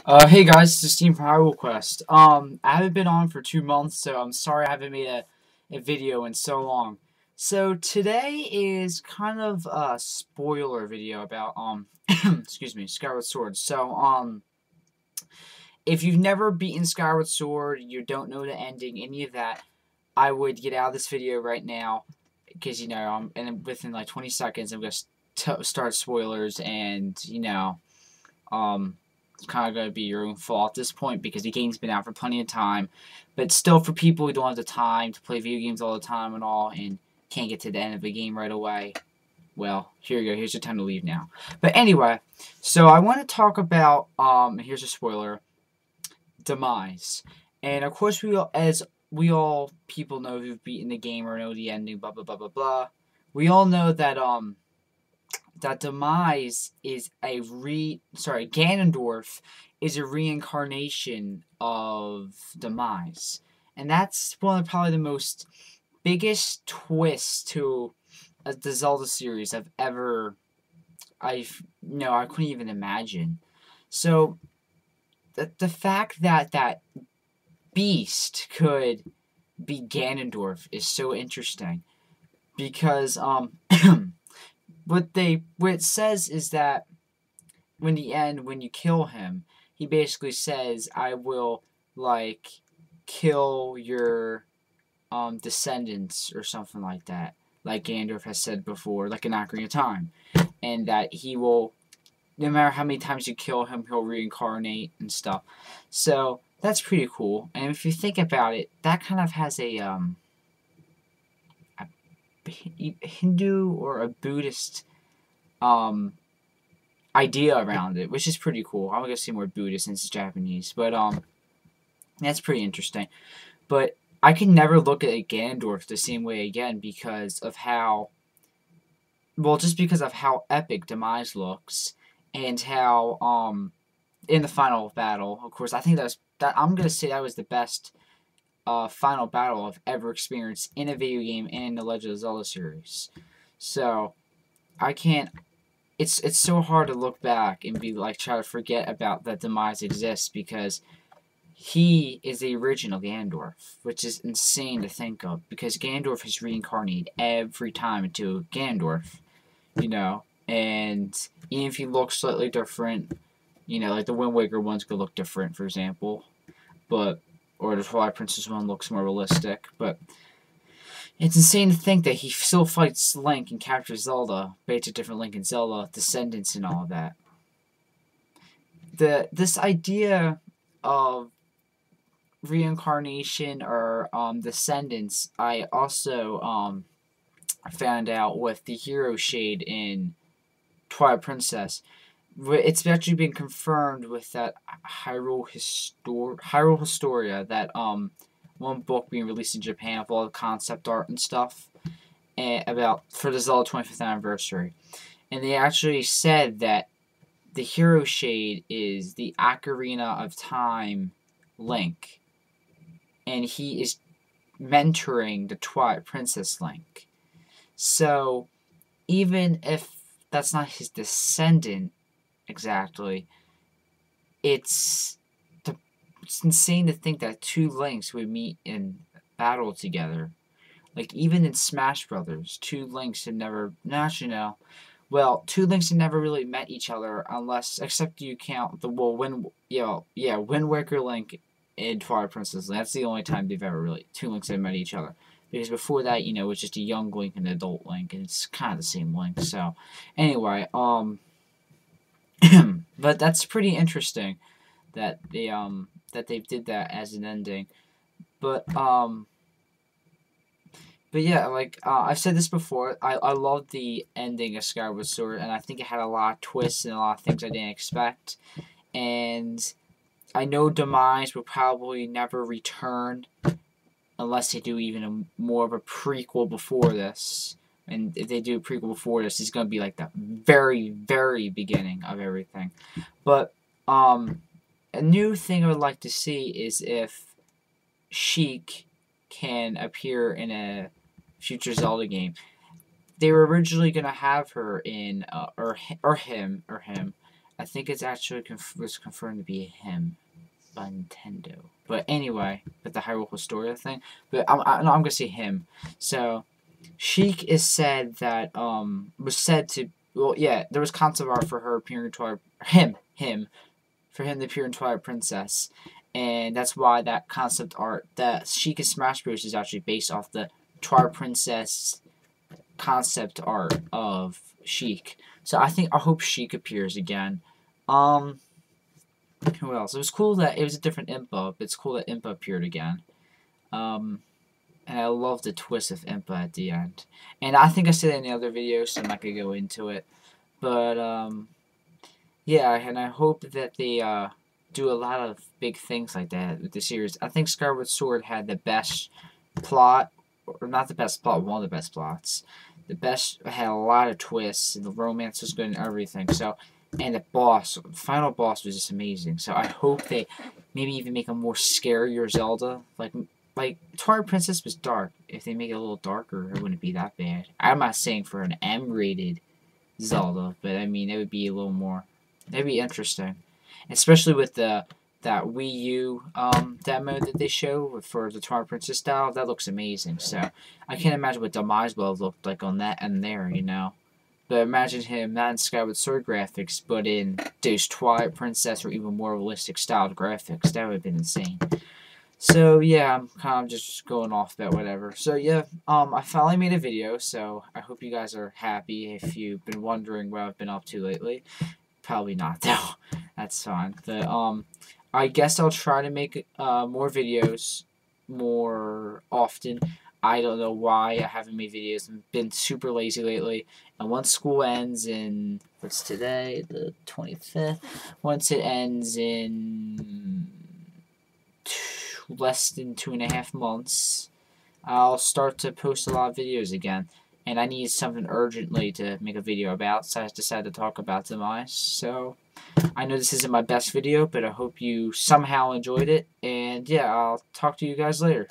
Hey guys, this is Steve from Hyrule Quest. I haven't been on for 2 months, so I'm sorry I haven't made a video in so long. So today is kind of a spoiler video about, excuse me, Skyward Sword. So, if you've never beaten Skyward Sword, you don't know the ending, any of that, I would get out of this video right now, because, and within like 20 seconds, I'm going to start spoilers, and, it's kind of going to be your own fault at this point because the game's been out for plenty of time. But still, for people who don't have the time to play video games all the time and all, and can't get to the end of the game right away, well, here you go. Here's your time to leave now. But anyway, so I want to talk about, here's a spoiler, Demise. And of course, as we all people know who've beaten the game or know the ending, blah, blah, blah, blah, blah. We all know that, that Demise is Ganondorf is a reincarnation of Demise. And that's one of probably the most biggest twists to the Zelda series I couldn't even imagine. So the fact that that beast could be Ganondorf is so interesting because what it says is that when you kill him, he basically says, I will, like, kill your descendants or something like that, like Ganondorf has said before, like in Ocarina of Time, and that he will, no matter how many times you kill him, he'll reincarnate and stuff. So that's pretty cool. And if you think about it, that kind of has a Hindu or a Buddhist idea around it, which is pretty cool. I'm gonna say more Buddhist since it's Japanese, but that's pretty interesting. But I can never look at Ganondorf the same way again because of how, well, just because of how epic Demise looks and how in the final battle, of course, I think I'm gonna say that was the best final battle I've ever experienced in a video game and in the Legend of Zelda series. So I can't. It's so hard to look back and be like try to forget about that Demise exists because he is the original Ganondorf, which is insane to think of because Ganondorf is reincarnated every time into Ganondorf, and even if he looks slightly different, like the Wind Waker ones could look different, for example, or the Twilight Princess one looks more realistic, but it's insane to think that he still fights Link and captures Zelda, but it's a different Link and Zelda, descendants and all of that. This idea of reincarnation or descendants, I also found out with the hero shade in Twilight Princess. It's actually been confirmed with that Hyrule Historia, that one book being released in Japan with all the concept art and stuff for the Zelda 25th anniversary. And they actually said that the hero shade is the Ocarina of Time Link. And he is mentoring the Twilight Princess Link. So, even if that's not his descendant exactly, it's insane to think that two Links would meet in battle together. Like, even in Smash Brothers, two Links had never... No, actually, no. Well, two Links had never really met each other except you count the... Well, Wind Waker Link and Twilight Princess. That's the only time they've ever really... Two Links have met each other. Because before that, it was just a young Link and an adult Link, and it's kind of the same Link, so... Anyway, but that's pretty interesting that they did that as an ending. But yeah, like I've said this before, I love the ending of Skyward Sword, and I think it had a lot of twists and a lot of things I didn't expect. And I know Demise will probably never return unless they do even more of a prequel before this. And if they do a prequel before this, it's going to be like the very, very beginning of everything. But a new thing I would like to see is if Sheik can appear in a future Zelda game. They were originally going to have her in, or him, I think it's actually was confirmed to be him by Nintendo. But anyway, with the Hyrule Historia thing. But no, I'm gonna say him. So Sheik is said that was said to, well, yeah, there was concept art for her appearing in Twilight, for him to appear in Twilight Princess, and that's why that concept art, that Sheik in Smash Bros. Is actually based off the Twilight Princess concept art of Sheik. So I hope Sheik appears again. Who else? It was cool that it was a different Impa, but it's cool that Impa appeared again. And I love the twist of Impa at the end. And I think I said it in the other video, so I'm not going to go into it. But, yeah, and I hope that they do a lot of big things like that with the series. I think Skyward Sword had the best plot, or not the best plot, one of the best plots. Had a lot of twists, and the romance was good and everything. So, and the final boss was just amazing. So I hope they maybe even make a more scarier Zelda. Like Twilight Princess was dark. If they make it a little darker, it wouldn't be that bad. I'm not saying for an M-rated Zelda, but I mean it would be a little more. It'd be interesting, especially with that Wii U demo that they show for the Twilight Princess style. That looks amazing. So I can't imagine what Demise will have looked like on that and there, you know. But imagine him not in Skyward Sword graphics, but in those Twilight Princess or even more realistic styled graphics. That would have been insane. So yeah, I'm kind of just going off about whatever. So yeah, I finally made a video, so I hope you guys are happy. If you've been wondering what I've been up to lately, probably not though. That's fine. But I guess I'll try to make more videos more often. I don't know why I haven't made videos. I've been super lazy lately. And once school ends in, what's today? The 25th. Once it ends in less than 2.5 months, I'll start to post a lot of videos again. And I need something urgently to make a video about, so I decided to talk about Demise. So I know this isn't my best video, but I hope you somehow enjoyed it. And yeah, I'll talk to you guys later.